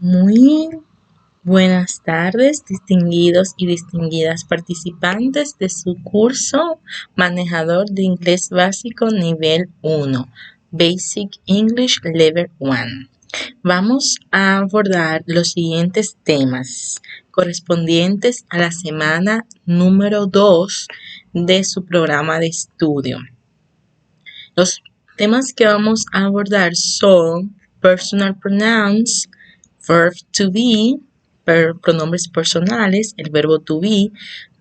Muy buenas tardes, distinguidos y distinguidas participantes de su curso Manejador de Inglés Básico Nivel 1, Basic English Level 1. Vamos a abordar los siguientes temas correspondientes a la semana número 2 de su programa de estudio. Los temas que vamos a abordar son personal pronouns, verb to be, pronombres personales, el verbo to be,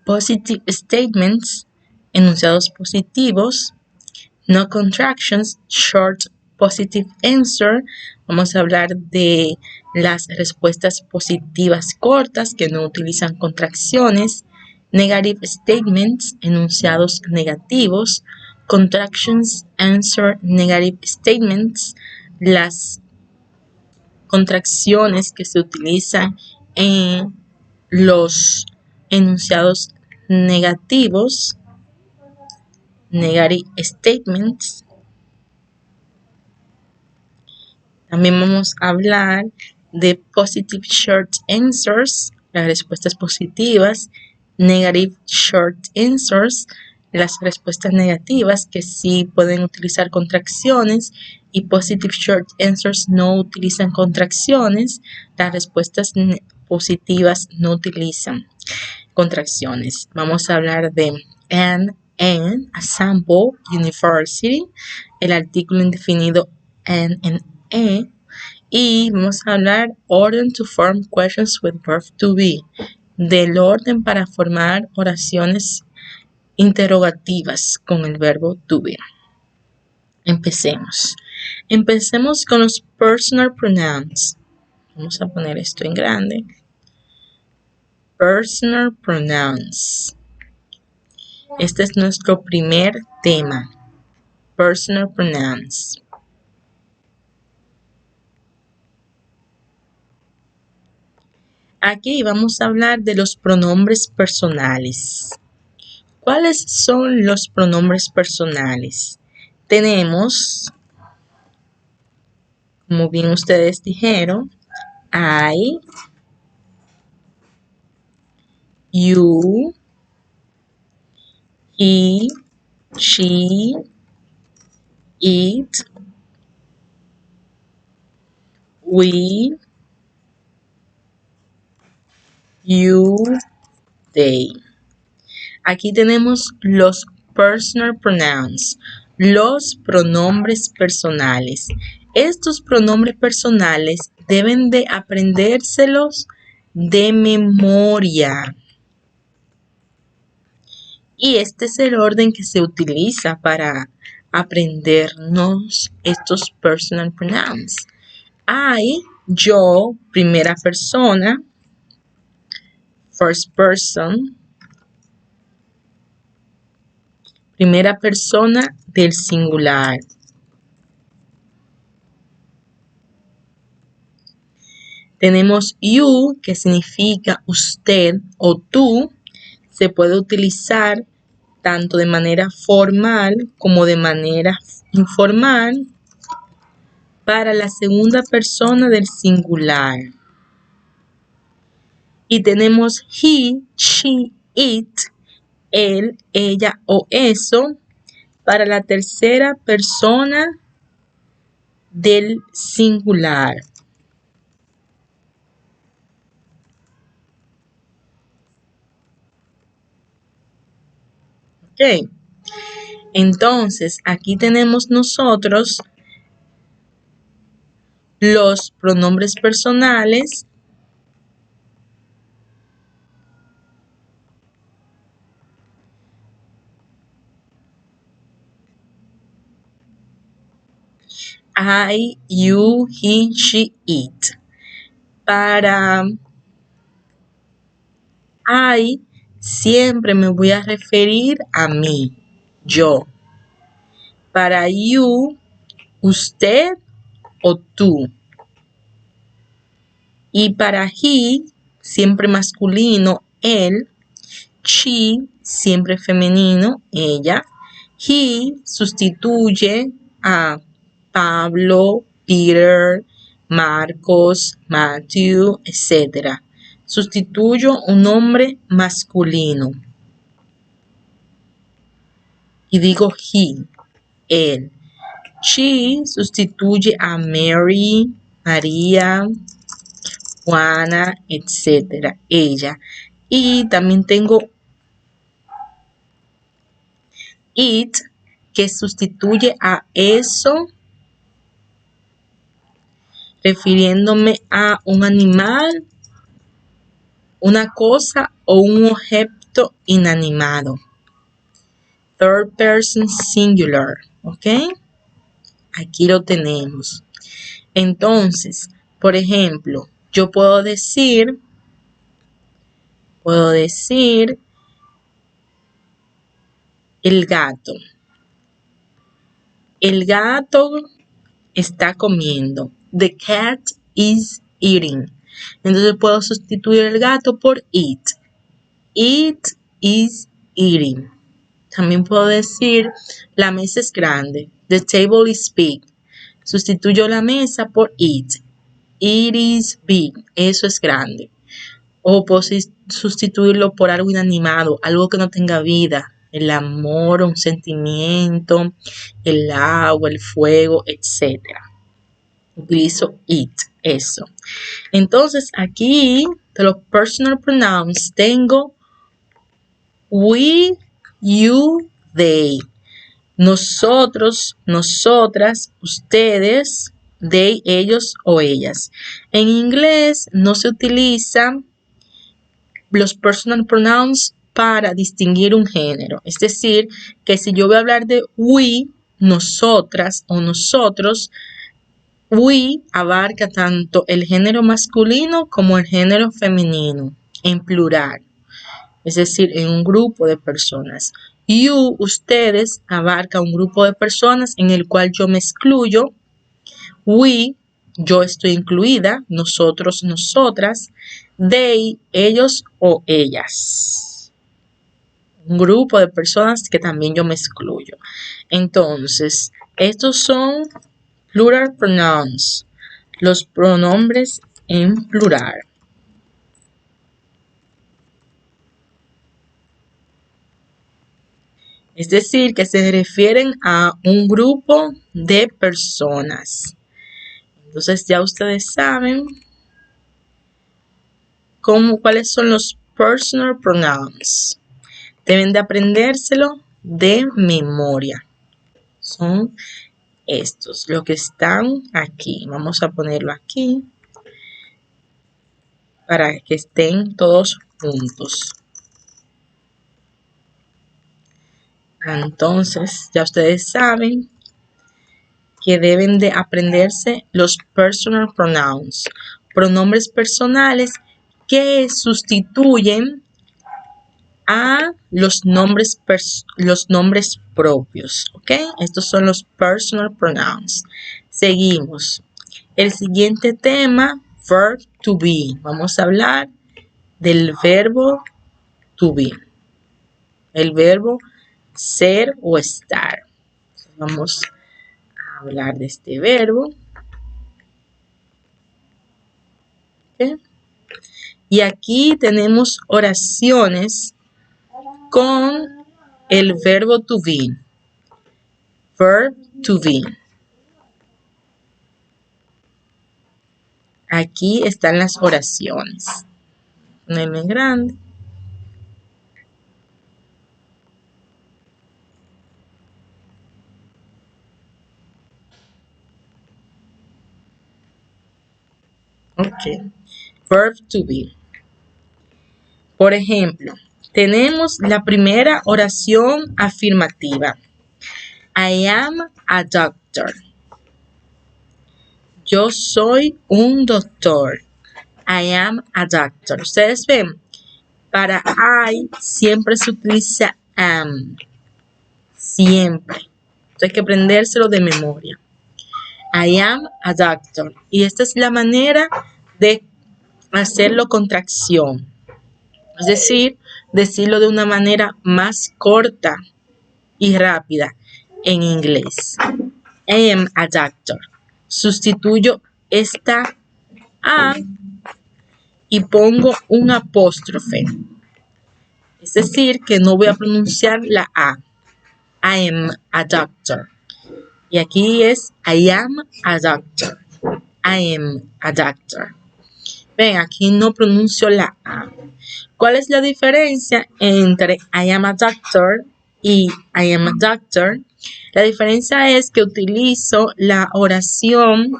positive statements, enunciados positivos, no contractions, short positive answer. Vamos a hablar de las respuestas positivas cortas que no utilizan contracciones, negative statements, enunciados negativos, contractions, answer, negative statements, las contracciones que se utilizan en los enunciados negativos, negative statements. También vamos a hablar de positive short answers, las respuestas positivas, negative short answers, las respuestas negativas que sí pueden utilizar contracciones, y positive short answers no utilizan contracciones. Las respuestas positivas no utilizan contracciones. Vamos a hablar de an, a sample, university, el artículo indefinido an and a, y vamos a hablar order to form questions with verb to be, del orden para formar oraciones interrogativas con el verbo to be. Empecemos con los personal pronouns. Vamos a poner esto en grande. Personal pronouns. Este es nuestro primer tema. Personal pronouns. Aquí vamos a hablar de los pronombres personales. ¿Cuáles son los pronombres personales? Tenemos, como bien ustedes dijeron, I, you, he, she, it, we, you, they. Aquí tenemos los personal pronouns, los pronombres personales. Estos pronombres personales deben de aprendérselos de memoria. Y este es el orden que se utiliza para aprendernos estos personal pronouns. I, yo, primera persona, first person, primera persona del singular. Tenemos you, que significa usted o tú. Se puede utilizar tanto de manera formal como de manera informal para la segunda persona del singular. Y tenemos he, she, it, él, ella o eso para la tercera persona del singular. Ok. Entonces, aquí tenemos nosotros los pronombres personales. I, you, he, she, it. Para I, siempre me voy a referir a mí, yo. Para you, usted o tú. Y para he, siempre masculino, él. She, siempre femenino, ella. He sustituye a Pablo, Peter, Marcos, Matthew, etc. Sustituyo un nombre masculino y digo he, él. She sustituye a Mary, María, Juana, etc. Ella. Y también tengo it, que sustituye a eso, refiriéndome a un animal, una cosa o un objeto inanimado. Third person singular, ¿ok? Aquí lo tenemos. Entonces, por ejemplo, yo puedo decir el gato. El gato está comiendo. The cat is eating. Entonces puedo sustituir el gato por it. It is eating. También puedo decir la mesa es grande. The table is big. Sustituyo la mesa por it. It is big. Eso es grande. O puedo sustituirlo por algo inanimado, algo que no tenga vida. El amor, un sentimiento, el agua, el fuego, etc. Utilizo it, eso. Entonces, aquí de los personal pronouns tengo we, you, they. Nosotros, nosotras, ustedes, they, ellos o ellas. En inglés no se utilizan los personal pronouns para distinguir un género. Es decir, que si yo voy a hablar de we, nosotras o nosotros, we abarca tanto el género masculino como el género femenino, en plural. Es decir, en un grupo de personas. You, ustedes, abarca un grupo de personas en el cual yo me excluyo. We, yo estoy incluida. Nosotros, nosotras. They, ellos o ellas. Un grupo de personas que también yo me excluyo. Entonces, estos son plural pronouns. Los pronombres en plural. Es decir, que se refieren a un grupo de personas. Entonces ya ustedes saben cuáles son los personal pronouns. Deben de aprendérselo de memoria. Son estos, los que están aquí. Vamos a ponerlo aquí para que estén todos juntos. Entonces, ya ustedes saben que deben de aprenderse los personal pronouns, pronombres personales que sustituyen a los nombres propios, ¿ok? Estos son los personal pronouns. Seguimos. El siguiente tema, verb to be. Vamos a hablar del verbo to be. El verbo ser o estar. Vamos a hablar de este verbo. ¿Okay? Y aquí tenemos oraciones con el verbo to be. Verb to be. Aquí están las oraciones. Ponerlo en grande. Ok. Verb to be. Por ejemplo, tenemos la primera oración afirmativa. I am a doctor. Yo soy un doctor. I am a doctor. Ustedes ven, para I siempre se utiliza am. Siempre. Entonces hay que aprendérselo de memoria. I am a doctor. Y esta es la manera de hacerlo con tracción. Es decir, decirlo de una manera más corta y rápida en inglés. I am a doctor. Sustituyo esta A y pongo un apóstrofe. Es decir, que no voy a pronunciar la A. I am a doctor. Y aquí es I am a doctor. I am a doctor. Ven, aquí no pronuncio la A. ¿Cuál es la diferencia entre I am a doctor y I am a doctor? La diferencia es que utilizo la oración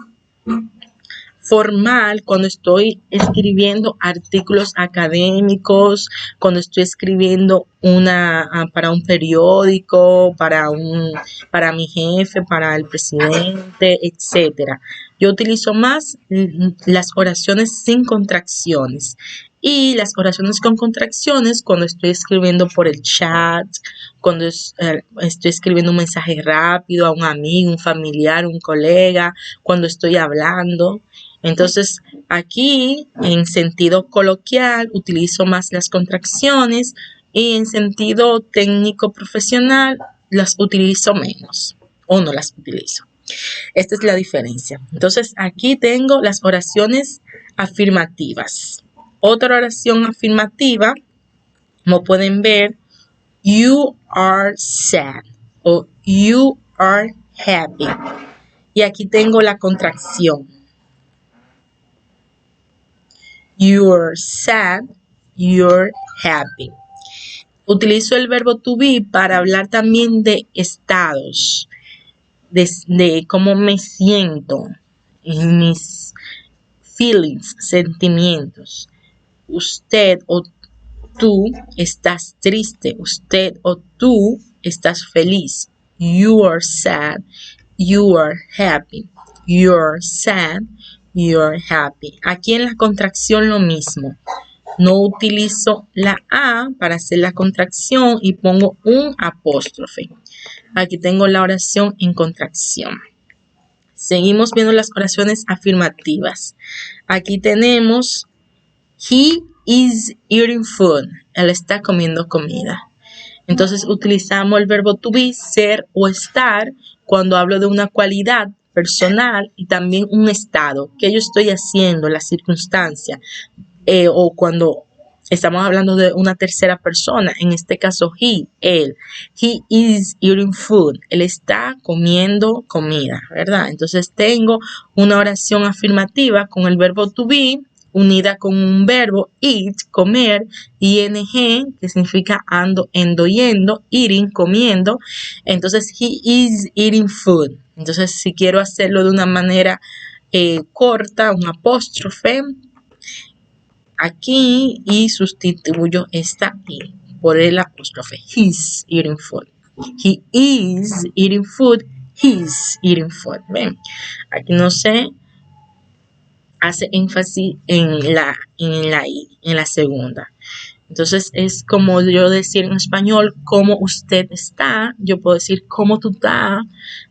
formal cuando estoy escribiendo artículos académicos, cuando estoy escribiendo para un periódico, para mi jefe, para el presidente, etcétera. Yo utilizo más las oraciones sin contracciones. Y las oraciones con contracciones cuando estoy escribiendo por el chat, cuando estoy escribiendo un mensaje rápido a un amigo, un familiar, un colega, cuando estoy hablando. Entonces, aquí en sentido coloquial utilizo más las contracciones y en sentido técnico profesional las utilizo menos o no las utilizo. Esta es la diferencia. Entonces, aquí tengo las oraciones afirmativas. Otra oración afirmativa, como pueden ver, you are sad o you are happy. Y aquí tengo la contracción. You're sad, you're happy. Utilizo el verbo to be para hablar también de estados, de cómo me siento, en mis feelings, sentimientos. Usted o tú estás triste, usted o tú estás feliz. You are sad, you are happy. You're sad, you're happy. Aquí en la contracción lo mismo. No utilizo la A para hacer la contracción y pongo un apóstrofe. Aquí tengo la oración en contracción. Seguimos viendo las oraciones afirmativas. Aquí tenemos he is eating food. Él está comiendo comida. Entonces utilizamos el verbo to be, ser o estar, cuando hablo de una cualidad personal y también un estado. ¿Qué yo estoy haciendo? La circunstancia. O cuando estamos hablando de una tercera persona, en este caso él. He is eating food. Él está comiendo comida, ¿verdad? Entonces tengo una oración afirmativa con el verbo to be, unida con un verbo eat, comer, ing, que significa ando, yendo, eating, comiendo. Entonces, he is eating food. Entonces, si quiero hacerlo de una manera corta, un apóstrofe aquí y sustituyo esta i por el apóstrofe. He's eating food. He is eating food. He's eating food. ¿Ven? Aquí no sé. Hace énfasis en la I, en la segunda. Entonces es como yo decir en español, cómo usted está. Yo puedo decir cómo tú estás.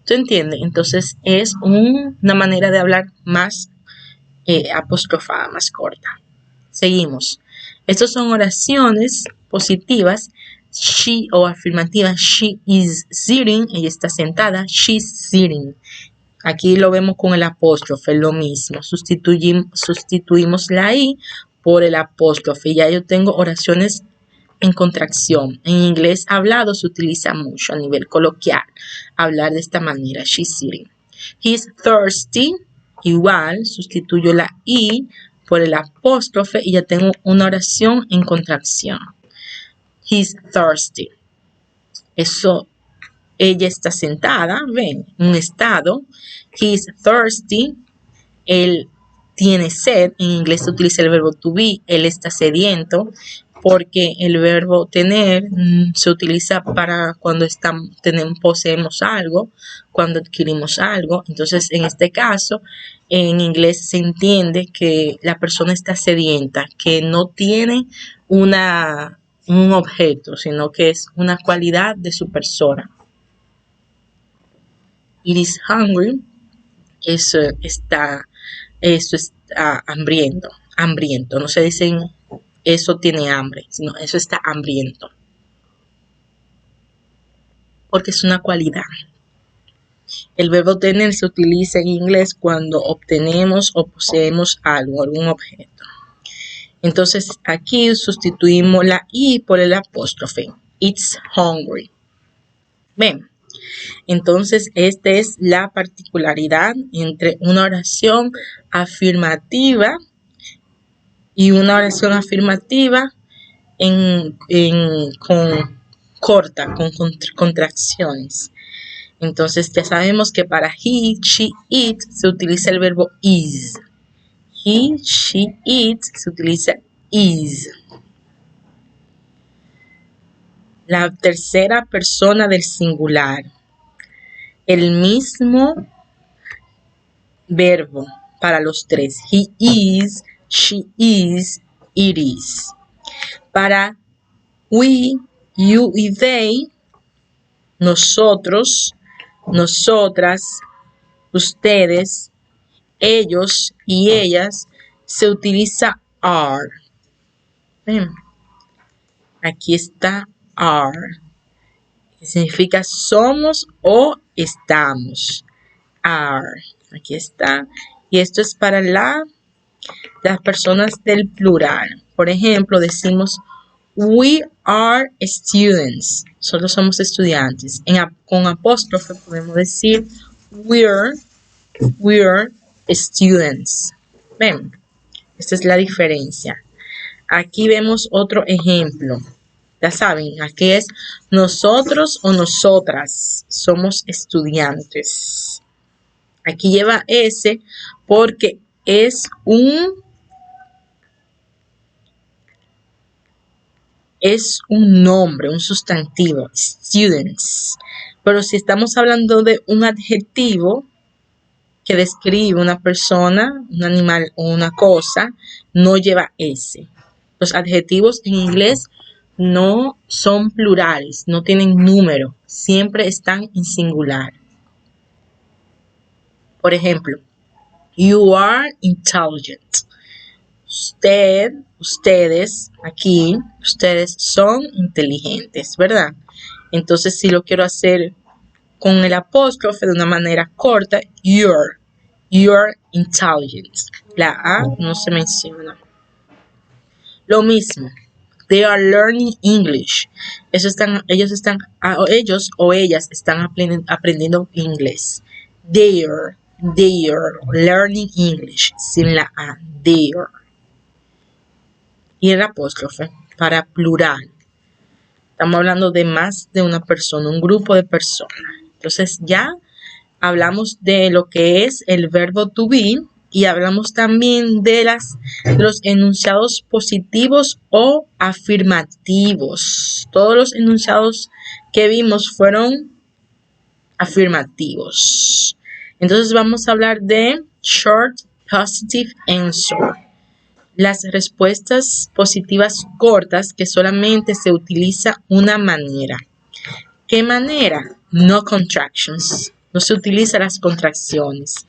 ¿Tú entiendes? Entonces es una manera de hablar más apostrofada, más corta. Seguimos. Estas son oraciones positivas. She o afirmativa. She is sitting. Ella está sentada. She's sitting. Aquí lo vemos con el apóstrofe, lo mismo. Sustituimos la I por el apóstrofe. Ya yo tengo oraciones en contracción. En inglés hablado se utiliza mucho a nivel coloquial. Hablar de esta manera. She's sitting. He's thirsty. Igual, sustituyo la I por el apóstrofe y ya tengo una oración en contracción. He's thirsty. Eso. Ella está sentada, ven, un estado. He's thirsty. Él tiene sed. En inglés se utiliza el verbo to be. Él está sediento. Porque el verbo tener se utiliza para cuando poseemos algo, cuando adquirimos algo. Entonces, en este caso, en inglés se entiende que la persona está sedienta, que no tiene un objeto, sino que es una cualidad de su persona. It is hungry. Eso está hambriento. No se dice eso tiene hambre, sino eso está hambriento. Porque es una cualidad. El verbo tener se utiliza en inglés cuando obtenemos o poseemos algo, algún objeto. Entonces aquí sustituimos la I por el apóstrofe. It's hungry. Ven. Entonces, esta es la particularidad entre una oración afirmativa y una oración afirmativa corta, con contracciones. Entonces, ya sabemos que para he, she, it se utiliza el verbo is. He, she, it se utiliza is. La tercera persona del singular. El mismo verbo para los tres. He is, she is, it is. Para we, you y they, nosotros, nosotras, ustedes, ellos y ellas, se utiliza are. Ven. Aquí está are, que significa somos o estamos. Are. Aquí está. Y esto es para las personas del plural. Por ejemplo, decimos we are students. Nosotros somos estudiantes. Con apóstrofe podemos decir we're students. Ven, esta es la diferencia. Aquí vemos otro ejemplo. Ya saben, aquí es nosotros o nosotras somos estudiantes. Aquí lleva S porque es un nombre, un sustantivo, students. Pero si estamos hablando de un adjetivo que describe una persona, un animal o una cosa, no lleva S. Los adjetivos en inglés no son plurales, no tienen número, siempre están en singular. Por ejemplo, you are intelligent. Ustedes, aquí, ustedes son inteligentes, ¿verdad? Entonces, si lo quiero hacer con el apóstrofe de una manera corta, you're intelligent. La A no se menciona. Lo mismo, they are learning English. Ellos o ellas están aprendiendo inglés. They are learning English, sin la A, they are. Y el apóstrofe para plural. Estamos hablando de más de una persona, un grupo de personas. Entonces ya hablamos de lo que es el verbo to be y hablamos también de los enunciados positivos o afirmativos. Todos los enunciados que vimos fueron afirmativos. Entonces vamos a hablar de short positive answer. Las respuestas positivas cortas que solamente se utiliza una manera. ¿Qué manera? No contractions. No se utilizan las contracciones.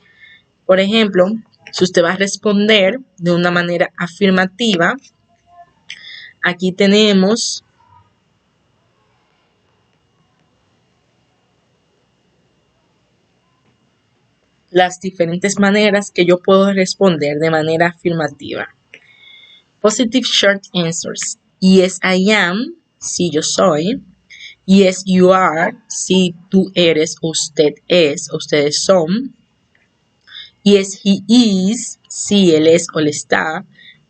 Por ejemplo, si usted va a responder de una manera afirmativa, aquí tenemos las diferentes maneras que yo puedo responder de manera afirmativa. Positive short answers. Yes, I am. Sí, yo soy. Yes, you are. Sí, tú eres. Usted es. Ustedes son. Yes, he is. Sí, él es o él está.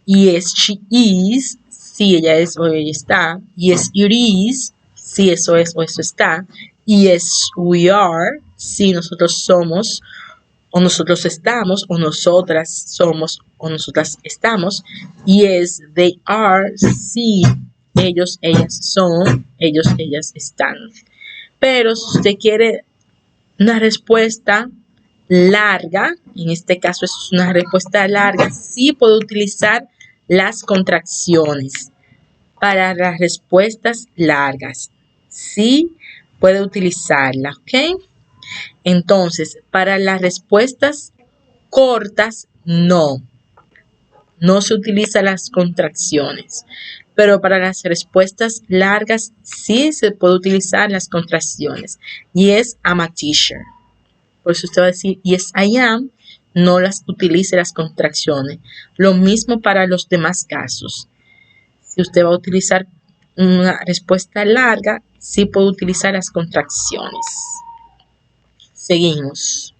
Yes, she is. Sí, ella es o ella está. Yes, it is. Sí, eso es o eso está. Yes, we are. Sí, nosotros somos o nosotros estamos o nosotras somos o nosotras estamos. Yes, they are. Sí, ellos, ellas son. Ellos, ellas están. Pero si usted quiere una respuesta larga, en este caso es una respuesta larga, sí puedo utilizar las contracciones para las respuestas largas. Sí puede utilizarla, ¿ok? Entonces, para las respuestas cortas, no se utilizan las contracciones. Pero para las respuestas largas, sí se puede utilizar las contracciones. Yes, I'm a teacher. Por eso usted va a decir yes, I am. No las utilice las contracciones. Lo mismo para los demás casos. Si usted va a utilizar una respuesta larga, sí puede utilizar las contracciones. Seguimos.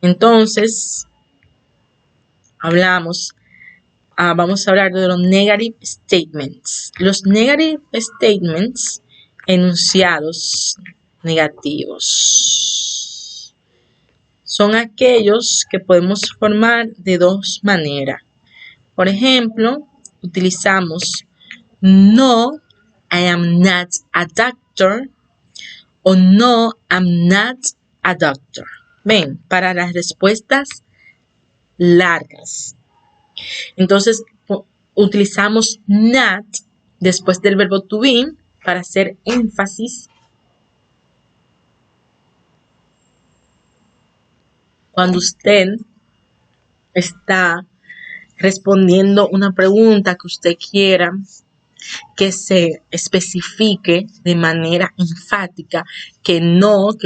Entonces, vamos a hablar de los negative statements. Los negative statements, enunciados negativos, son aquellos que podemos formar de dos maneras. Por ejemplo, utilizamos no, I am not a doctor, o no, I'm not a doctor. Ven, para las respuestas largas. Entonces, utilizamos not después del verbo to be para hacer énfasis. Cuando usted está respondiendo una pregunta que usted quiera que se especifique de manera enfática que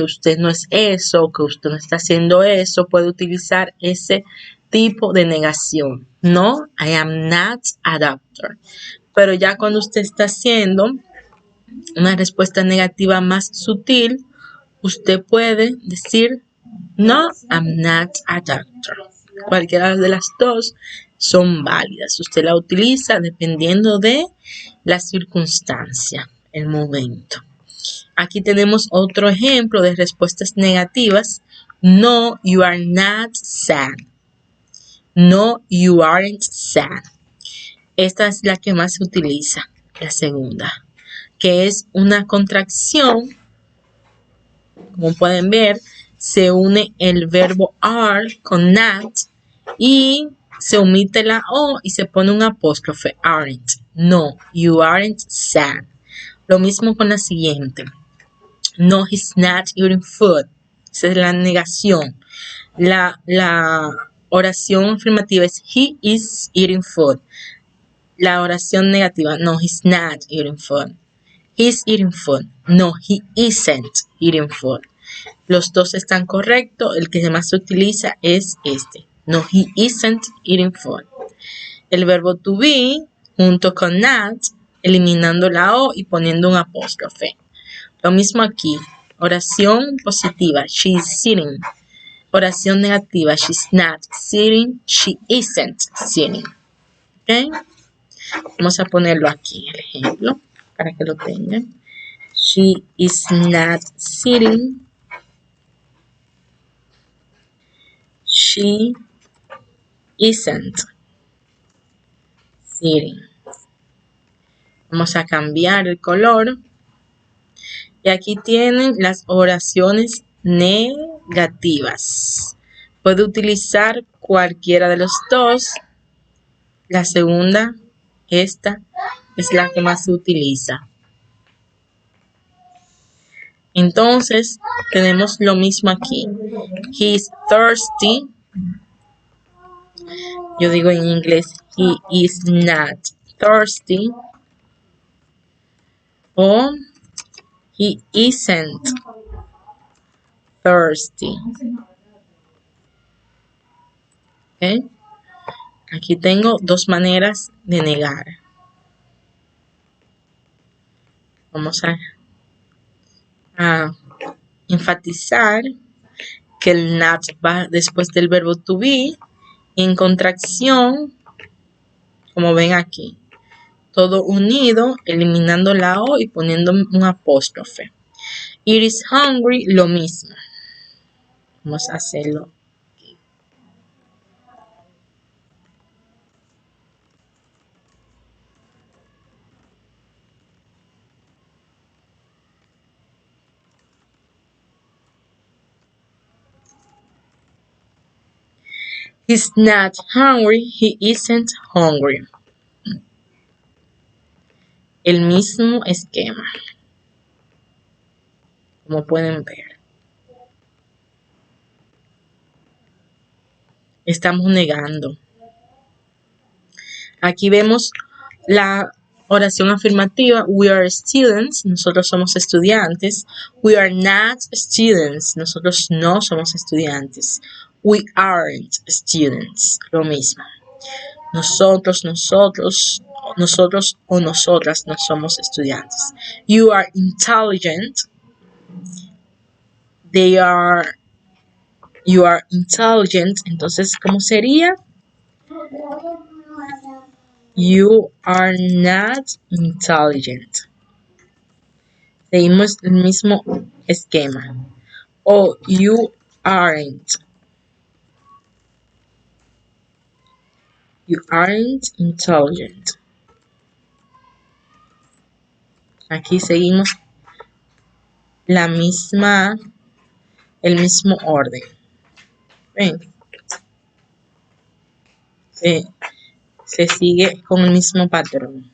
usted no es eso, que usted no está haciendo eso, puede utilizar ese tipo de negación. No, I am not a doctor. Pero ya cuando usted está haciendo una respuesta negativa más sutil, usted puede decir no, I'm not a doctor. Cualquiera de las dos son válidas. Usted la utiliza dependiendo de la circunstancia, el momento. Aquí tenemos otro ejemplo de respuestas negativas. No, you are not sad. No, you aren't sad. Esta es la que más se utiliza, la segunda, que es una contracción. Como pueden ver, se une el verbo are con not y se omite la O y se pone un apóstrofe, aren't. No, you aren't sad. Lo mismo con la siguiente. No, he's not eating food. Esa es la negación. La oración afirmativa es he is eating food. La oración negativa, no, he's not eating food. He's eating food. No, he isn't eating food. Los dos están correctos. El que más se utiliza es este. No, he isn't eating food. El verbo to be junto con not, eliminando la O y poniendo un apóstrofe. Lo mismo aquí. Oración positiva, she is sitting. Oración negativa, she's not sitting, she isn't sitting. ¿Ok? Vamos a ponerlo aquí, el ejemplo, para que lo tengan. She is not sitting. She isn't sitting. Vamos a cambiar el color. Y aquí tienen las oraciones negativas. Puede utilizar cualquiera de los dos. La segunda, esta, es la que más se utiliza. Entonces, tenemos lo mismo aquí. He's thirsty. Yo digo en inglés, he is not thirsty. O he isn't thirsty. ¿Okay? Aquí tengo dos maneras de negar. Vamos a enfatizar que el not va después del verbo to be en contracción, como ven aquí. Todo unido, eliminando la O y poniendo un apóstrofe. It is hungry, lo mismo. Vamos a hacerlo. He's not hungry, he isn't hungry. El mismo esquema, como pueden ver. Estamos negando. Aquí vemos Oración afirmativa. We are students. Nosotros somos estudiantes. We are not students. Nosotros no somos estudiantes. We aren't students. Lo mismo. Nosotros o nosotras no somos estudiantes. You are intelligent. You are intelligent. Entonces, ¿cómo sería? You are not intelligent. Seguimos el mismo esquema. O you aren't. You aren't intelligent. Aquí seguimos el mismo orden. ¿Ven? Se sigue con el mismo patrón.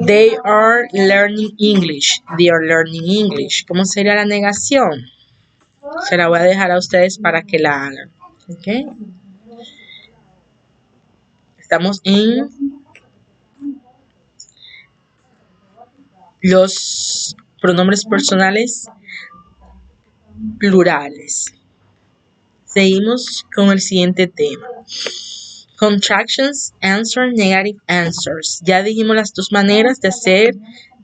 They are learning English. They are learning English. ¿Cómo sería la negación? Se la voy a dejar a ustedes para que la hagan. ¿Ok? Estamos en los pronombres personales plurales. Seguimos con el siguiente tema. Contractions, answer, negative answers. Ya dijimos las dos maneras de hacer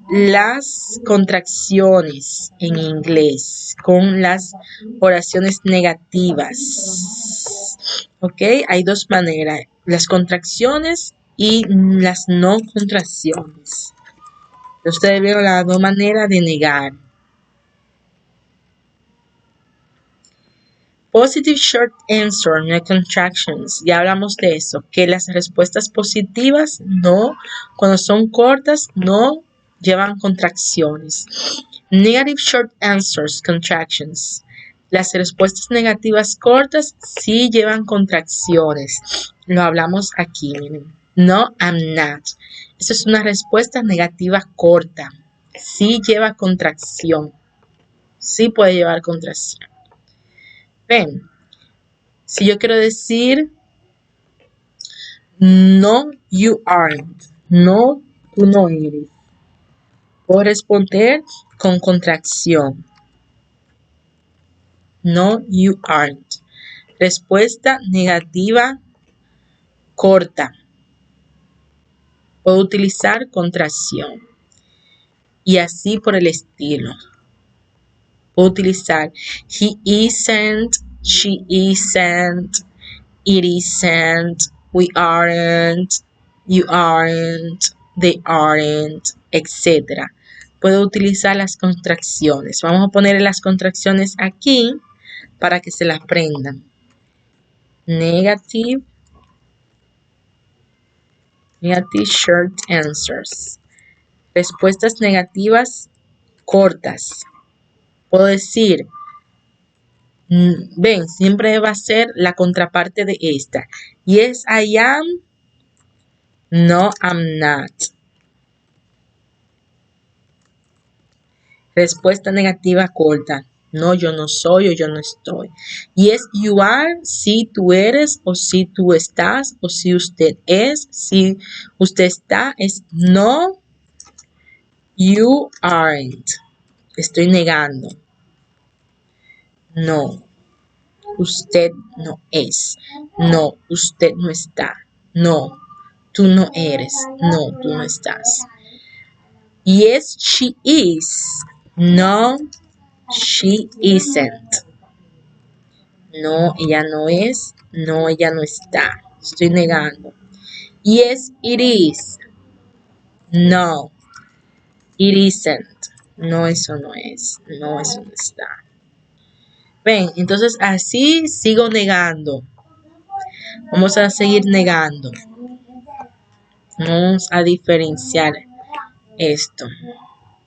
las contracciones en inglés con las oraciones negativas. ¿Ok? Hay dos maneras, las contracciones y las no contracciones. Ustedes vieron las dos maneras de negar. Positive short answer, no contractions. Ya hablamos de eso, que las respuestas positivas no, cuando son cortas, no llevan contracciones. Negative short answers, contractions. Las respuestas negativas cortas sí llevan contracciones. Lo hablamos aquí, miren. No, I'm not. Eso es una respuesta negativa corta. Sí lleva contracción. Sí puede llevar contracción. Ven, si yo quiero decir no, you aren't. No, tú no eres. Puedo responder con contracción. No, you aren't. Respuesta negativa corta. Puedo utilizar contracción. Y así por el estilo. Puedo utilizar he isn't, she isn't, it isn't, we aren't, you aren't, they aren't, etc. Puedo utilizar las contracciones. Vamos a poner las contracciones aquí para que se las aprendan. Negative short answers. Respuestas negativas cortas. Puedo decir, ven, siempre va a ser la contraparte de esta. Yes, I am. No, I'm not. Respuesta negativa corta. No, yo no soy o yo no estoy. Yes, you are. Si tú eres o si tú estás o si usted es. Si usted está es no, you aren't. Estoy negando. No, usted no es. No, usted no está. No, tú no eres. No, tú no estás. Yes, she is. No, she isn't. No, ella no es. No, ella no está. Estoy negando. Yes, it is. No, it isn't. No, eso no es. No, eso no está. Ven, entonces así sigo negando. Vamos a seguir negando. Vamos a diferenciar esto.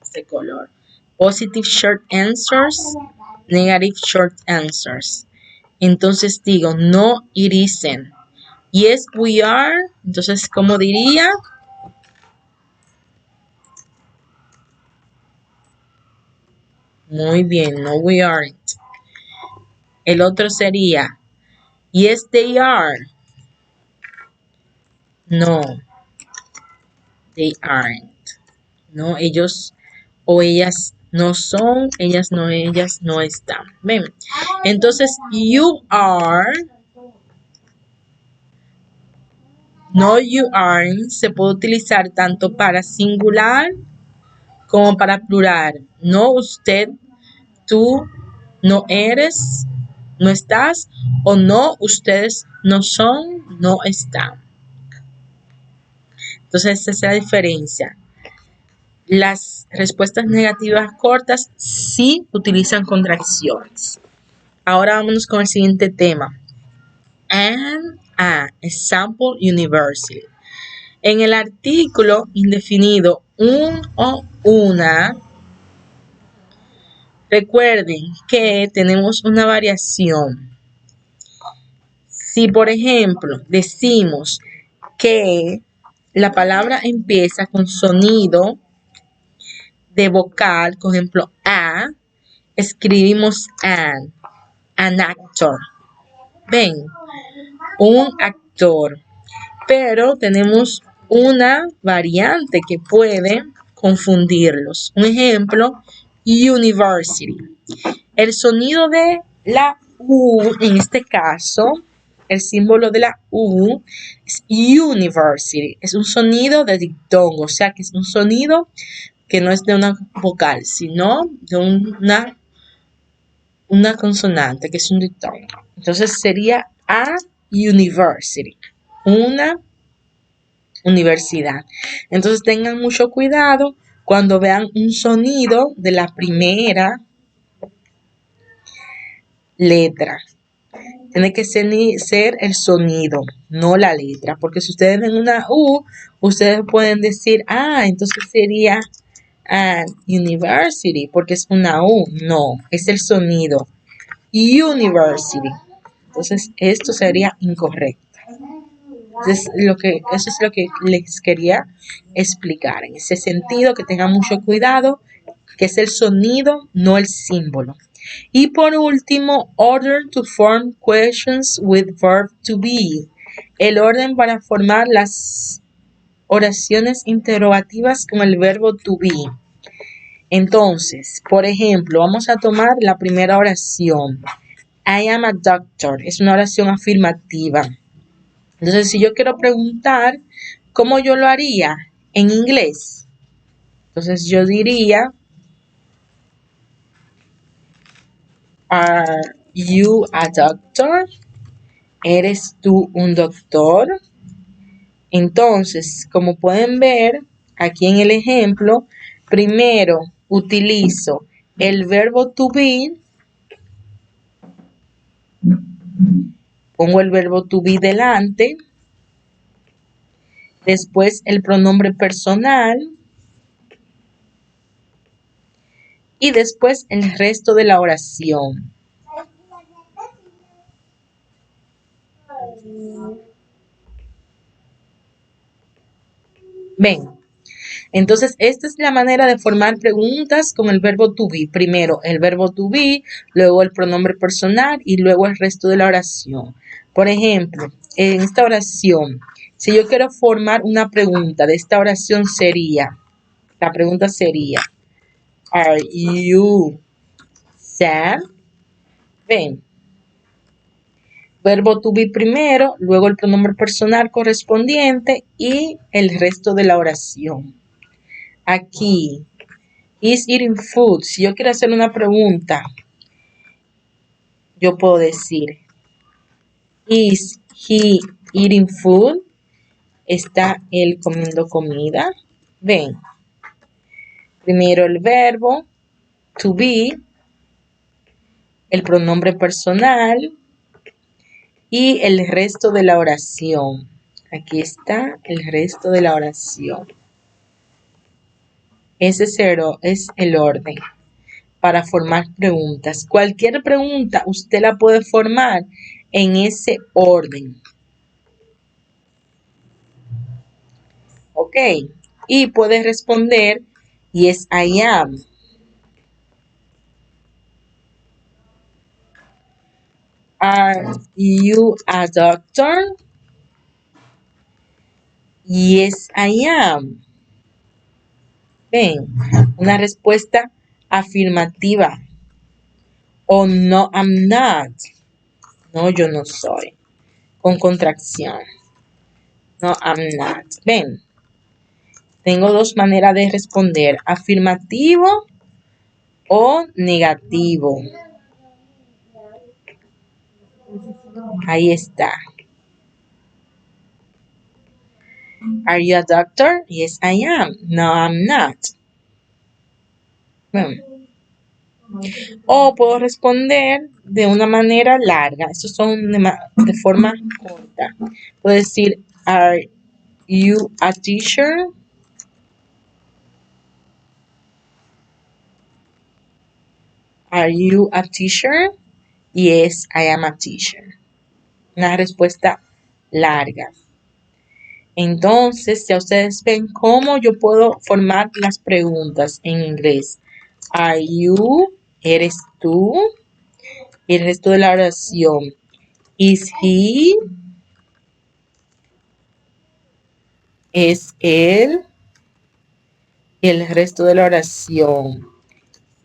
Este color. Positive short answers. Negative short answers. Entonces digo, no, it isn't. Yes, we are. Entonces, ¿cómo diría? Muy bien, no, we aren't. El otro sería, yes, they are. No, they aren't. No, ellos o ellas no son, ellas no están. Ven. Entonces, you are, no you aren't, se puede utilizar tanto para singular como para plural. No usted, tú, no eres, no estás, o no ustedes no son, no están. Entonces, esa es la diferencia. Las respuestas negativas cortas sí utilizan contracciones. Ahora vámonos con el siguiente tema. An a example university. En el artículo indefinido un o una, recuerden que tenemos una variación. Si por ejemplo decimos que la palabra empieza con sonido de vocal, por ejemplo, a, escribimos an actor. Ven, un actor. Pero tenemos una variante que puede confundirlos. Un ejemplo, university. El sonido de la U, en este caso, el símbolo de la U es university. Es un sonido de diptongo, o sea que es un sonido que no es de una vocal, sino de una consonante, que es un diptongo. Entonces sería a university, una universidad. Entonces tengan mucho cuidado cuando vean un sonido de la primera letra. Tiene que ser el sonido, no la letra, porque si ustedes ven una U, ustedes pueden decir, entonces sería an university, porque es una U. No, es el sonido. University. Entonces, esto sería incorrecto. Entonces, eso es lo que les quería explicar. En ese sentido, que tengan mucho cuidado, que es el sonido, no el símbolo. Y por último, order to form questions with verb to be. El orden para formar las oraciones interrogativas con el verbo to be. Entonces, por ejemplo, vamos a tomar la primera oración. I am a doctor. Es una oración afirmativa. Entonces, si yo quiero preguntar cómo yo lo haría en inglés, entonces yo diría, Are you a doctor? ¿Eres tú un doctor? Entonces, como pueden ver aquí en el ejemplo, primero utilizo el verbo to be, pongo el verbo to be delante, después el pronombre personal y después el resto de la oración. Ven, entonces esta es la manera de formar preguntas con el verbo to be. Primero el verbo to be, luego el pronombre personal y luego el resto de la oración. Por ejemplo, en esta oración, si yo quiero formar una pregunta de esta oración sería, la pregunta sería, Are you sad? Ven, verbo to be primero, luego el pronombre personal correspondiente y el resto de la oración. Aquí, is eating food. Si yo quiero hacer una pregunta, yo puedo decir, is he eating food? ¿Está él comiendo comida? Ven, primero el verbo to be, el pronombre personal y el resto de la oración. Aquí está el resto de la oración. Ese cero es el orden para formar preguntas. Cualquier pregunta usted la puede formar en ese orden. Ok, y puede responder yes I am. Are you a doctor? Yes, I am. Ven, una respuesta afirmativa. O no, I'm not. No, yo no soy. Con contracción. No, I'm not. Ven, tengo dos maneras de responder. Afirmativo o negativo. Ahí está. Are you a doctor? Yes, I am. No, I'm not. O puedo responder de una manera larga. Estos son de forma corta. Puedo decir, Are you a teacher? Are you a teacher? Yes, I am a teacher. Una respuesta larga. Entonces, ya ustedes ven cómo yo puedo formar las preguntas en inglés. Are you? ¿Eres tú? Y el resto de la oración. Is he? ¿Es él? Y el resto de la oración.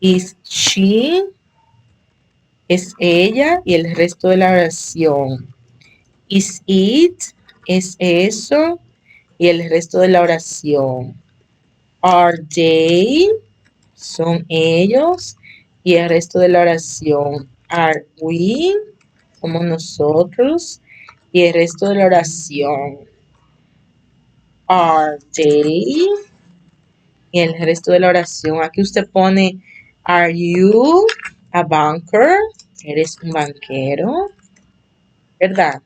Is she? ¿Es ella? Y el resto de la oración. Is it? ¿Es eso? Y el resto de la oración. Are they? ¿Son ellos? Y el resto de la oración. Are we? Somos nosotros. Y el resto de la oración. Are they? Y el resto de la oración. Aquí usted pone, Are you a banker? ¿Eres un banquero? ¿Verdad?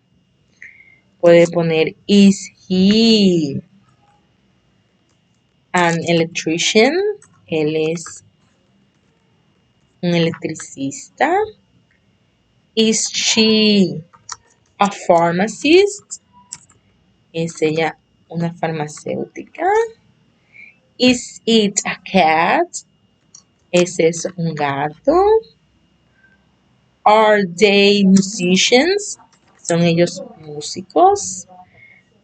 Puede poner, Is he an electrician? Él es un electricista. Is she a pharmacist? ¿Es ella una farmacéutica? Is it a cat? ¿Es eso un gato? Are they musicians? ¿Son ellos músicos?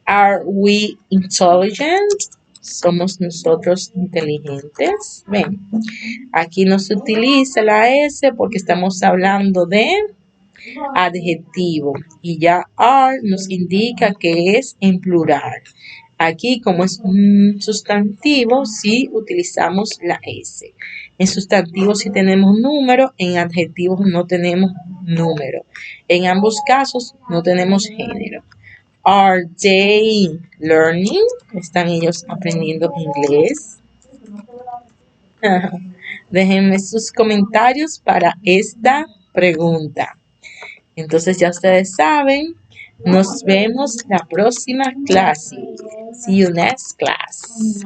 Are we intelligent? ¿Somos nosotros inteligentes? Ven, aquí no se utiliza la S porque estamos hablando de adjetivo y ya are nos indica que es en plural. Aquí, como es un sustantivo, sí utilizamos la S. En sustantivos sí tenemos número, en adjetivos no tenemos número. En ambos casos no tenemos género. Are they learning? ¿Están ellos aprendiendo inglés? Déjenme sus comentarios para esta pregunta. Entonces ya ustedes saben, nos vemos la próxima clase. See you next class.